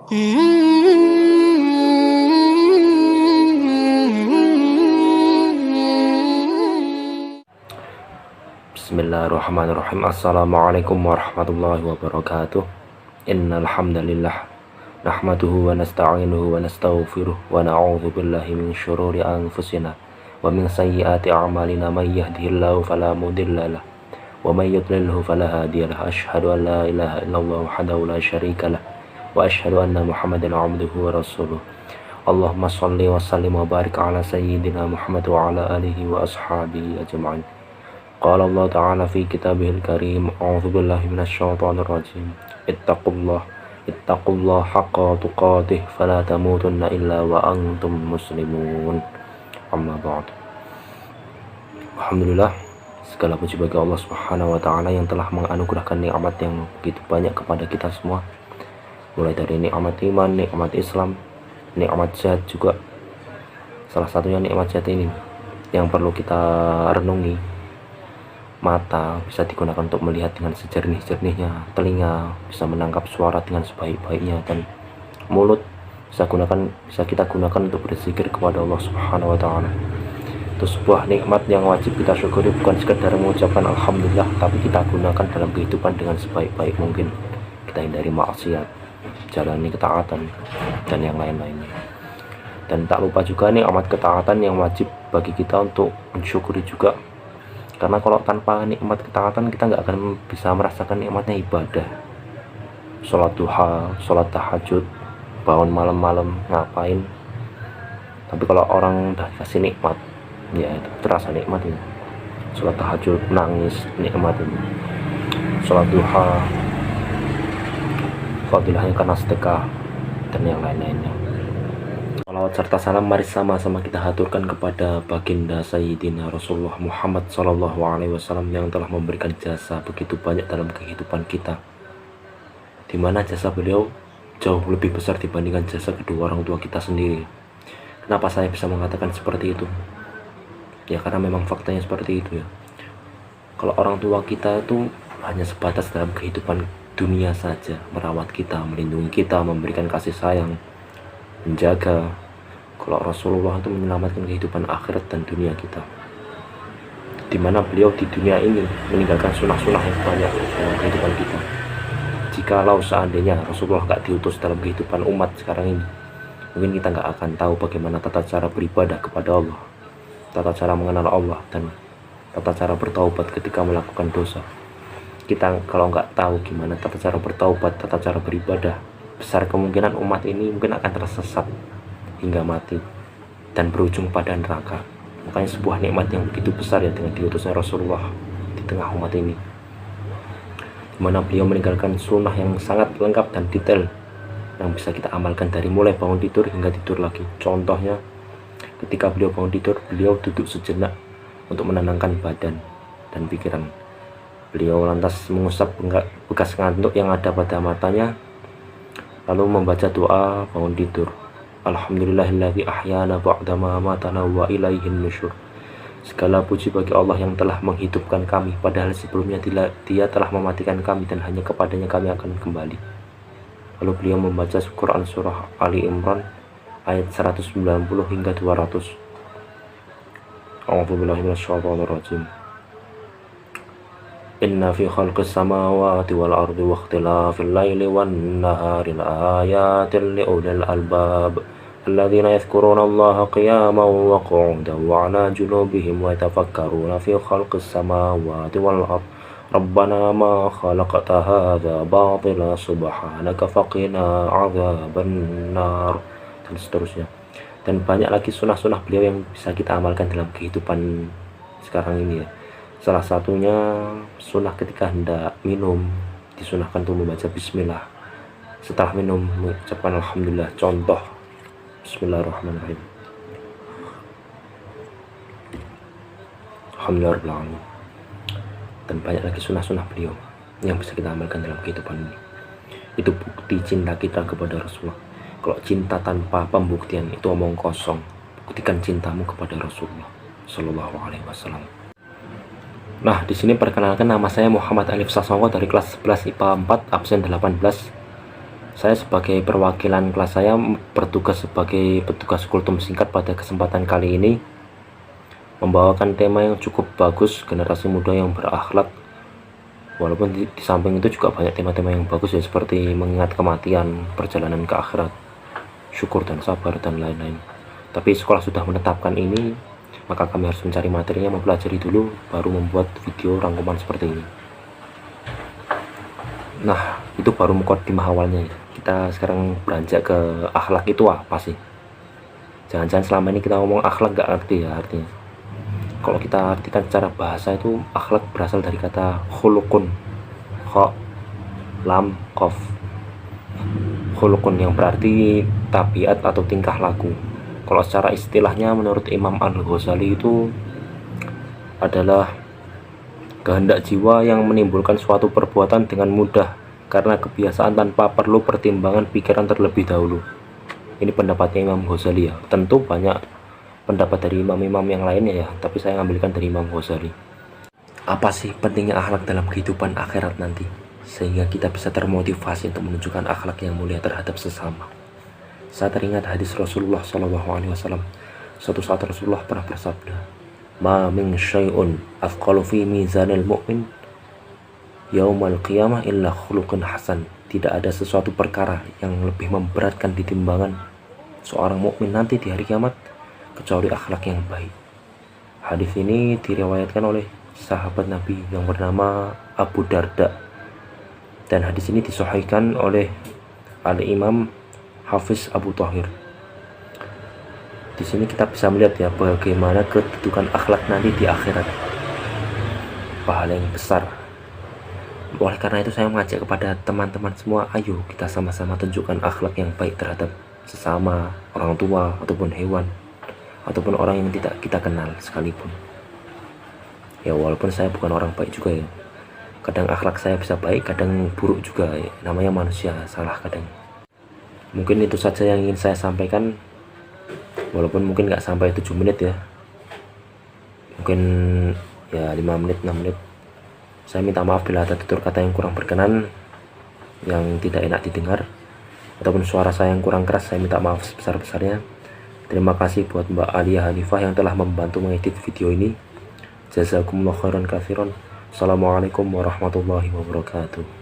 Bismillahirrahmanirrahim. Assalamualaikum warahmatullahi wabarakatuh. Innal hamdalillah nahmaduhu wa nasta'inuhu wa nastaghfiruh wa na'udzu billahi min syururi anfusina wa min sayyiati a'malina may yahdihillahu fala mudhillalah wa may yudlilhu fala hadiyalah. Asyhadu an la ilaha illallah wahdahu la syarikalah wa asyhadu anna Muhammadan 'abduhu wa rasuluh. Allahumma shalli wa sallim wa barik ala sayyidina Muhammad wa ala alihi wa ashabihi ajma'in. Qala Allah Ta'ala fi kitabihil karim, a'udzu billahi minasyaitonir rajim. Ittaqullah haqqa tuqatih fala tamutunna illa wa antum muslimun. Amma ba'd. Alhamdulillah, segala puji bagi Allah Subhanahu wa taala yang telah menganugerahkan nikmat yang begitu banyak kepada kita semua. Mulai dari nikmat iman, nikmat Islam, nikmat sehat juga. Salah satunya nikmat sehat ini yang perlu kita renungi. Mata bisa digunakan untuk melihat dengan sejernih-jernihnya, telinga bisa menangkap suara dengan sebaik-baiknya, dan mulut bisa kita gunakan untuk berzikir kepada Allah Subhanahu wa taala. Itu sebuah nikmat yang wajib kita syukuri, bukan sekedar mengucapkan alhamdulillah, tapi kita gunakan dalam kehidupan dengan sebaik-baik mungkin. Kita hindari maksiat, jalani ketaatan, dan yang lain-lainnya. Dan tak lupa juga nikmat ketaatan yang wajib bagi kita untuk mensyukuri juga. Karena kalau tanpa nikmat ketaatan kita nggak akan bisa merasakan nikmatnya ibadah. Sholat duha, sholat tahajud, bangun malam-malam, ngapain. Tapi kalau orang udah dikasih nikmat, ya itu terasa nikmat ini. Sholat tahajud, nangis, nikmat ini. Sholat duha, fadilahnya karena sedekah, dan yang lain-lainnya. Salawat serta salam mari sama-sama kita haturkan kepada baginda Sayyidina Rasulullah Muhammad SAW yang telah memberikan jasa begitu banyak dalam kehidupan kita, dimana jasa beliau jauh lebih besar dibandingkan jasa kedua orang tua kita sendiri. Kenapa saya bisa mengatakan seperti itu? Ya karena memang faktanya seperti itu ya. Kalau orang tua kita itu hanya sebatas dalam kehidupan dunia saja, merawat kita, melindungi kita, memberikan kasih sayang, menjaga. Kalau Rasulullah itu menyelamatkan kehidupan akhirat dan dunia kita, dimana beliau di dunia ini meninggalkan sunnah-sunnah yang banyak dalam kehidupan kita. Jikalau seandainya Rasulullah gak diutus dalam kehidupan umat sekarang ini, mungkin kita gak akan tahu bagaimana tata cara beribadah kepada Allah, tata cara mengenal Allah, dan tata cara bertaubat ketika melakukan dosa. Kita kalau nggak tahu gimana tata cara bertaubat, tata cara beribadah, besar kemungkinan umat ini mungkin akan tersesat hingga mati dan berujung pada neraka. Makanya sebuah nikmat yang begitu besar ya dengan diutusnya Rasulullah di tengah umat ini, dimana beliau meninggalkan sunnah yang sangat lengkap dan detail yang bisa kita amalkan dari mulai bangun tidur hingga tidur lagi. Contohnya ketika beliau bangun tidur, beliau duduk sejenak untuk menenangkan badan dan pikiran. Beliau lantas mengusap bekas ngantuk yang ada pada matanya, lalu membaca doa bangun tidur. Alhamdulillahilladzi ahyana ba'dama amatana wa ilaihin nusyur. Segala puji bagi Allah yang telah menghidupkan kami, padahal sebelumnya Dia telah mematikan kami dan hanya kepadanya kami akan kembali. Lalu beliau membaca Quran surah Ali Imran ayat 190 hingga 200. A'udzubillahi minasyaitonir rajim. Inna fi khalqis samawati wal ardi wa ikhtilafil laili wan nahari laayatin liulil albab alladzina yadhkuruna Allaha qiyaman wa qu'udan wa 'ala junubihim wa yatafakkaruna fi khalqis samawati wal ardi rabbana ma khalaqta hadza batila subhanaka faqina 'adzaban nar, dan seterusnya. Dan banyak lagi sunah-sunah beliau yang bisa kita amalkan dalam kehidupan sekarang ini ya. Salah satunya sunnah ketika hendak minum disunahkan untuk membaca bismillah. Setelah minum mengucapkan alhamdulillah. Contoh bismillahirrahmanirrahim. Alhamdulillah. Dan banyak lagi sunnah-sunnah beliau yang bisa kita amalkan dalam kehidupan ini. Itu bukti cinta kita kepada Rasulullah. Kalau cinta tanpa pembuktian itu omong kosong. Buktikan cintamu kepada Rasulullah Sallallahu Alaihi Wasallam. Nah, di sini perkenalkan, nama saya Muhammad Alif Sasongko dari kelas 11 IPA 4 absen 18. Saya sebagai perwakilan kelas saya bertugas sebagai petugas kultum singkat pada kesempatan kali ini, membawakan tema yang cukup bagus, generasi muda yang berakhlak. Walaupun di samping itu juga banyak tema-tema yang bagus ya, seperti mengingat kematian, perjalanan ke akhirat, syukur dan sabar, dan lain-lain. Tapi sekolah sudah menetapkan ini, maka kami harus mencari materinya, mempelajari dulu, baru membuat video rangkuman seperti ini. Nah, itu baru mukadimah awalnya ya. Kita sekarang beranjak ke akhlak itu apa sih? Jangan-jangan selama ini kita ngomong akhlak gak ngerti ya artinya. Kalau kita artikan secara bahasa itu, akhlak berasal dari kata khulukun, kho, lam, kof. Khulukun yang berarti tabiat atau tingkah laku. Kalau secara istilahnya menurut Imam Al-Ghazali itu adalah kehendak jiwa yang menimbulkan suatu perbuatan dengan mudah karena kebiasaan tanpa perlu pertimbangan pikiran terlebih dahulu. Ini pendapatnya Imam Ghazali ya. Tentu banyak pendapat dari imam-imam yang lainnya ya, tapi saya ngambilkan dari Imam Ghazali. Apa sih pentingnya akhlak dalam kehidupan akhirat nanti, sehingga kita bisa termotivasi untuk menunjukkan akhlak yang mulia terhadap sesama? Saya teringat hadis Rasulullah SAW. Suatu saat Rasulullah pernah bersabda, "Ma min syai'un afqalu fi mizanil mu'min yaumal qiyamah illa khuluqun hasan." Tidak ada sesuatu perkara yang lebih memberatkan di timbangan seorang mukmin nanti di hari kiamat kecuali akhlak yang baik. Hadis ini diriwayatkan oleh sahabat Nabi yang bernama Abu Darda, dan hadis ini disahihkan oleh Al-Imam Hafiz Abu Thahir. Di sini kita bisa melihat ya bagaimana kedudukan akhlak nanti di akhirat, pahala yang besar. Oleh karena itu saya mengajak kepada teman-teman semua, ayo kita sama-sama tunjukkan akhlak yang baik terhadap sesama, orang tua ataupun hewan, ataupun orang yang tidak kita kenal sekalipun. Ya walaupun saya bukan orang baik juga ya, kadang akhlak saya bisa baik, kadang buruk juga ya. Namanya manusia, salah kadang. Mungkin itu saja yang ingin saya sampaikan, walaupun mungkin nggak sampai 7 menit ya, mungkin ya 5 menit, 6 menit. Saya minta maaf bila ada tutur kata yang kurang berkenan, yang tidak enak didengar, ataupun suara saya yang kurang keras, saya minta maaf sebesar-besarnya. Terima kasih buat Mbak Alia Hanifah yang telah membantu mengedit video ini. Jazakumullah khairan katsiran. Assalamualaikum warahmatullahi wabarakatuh.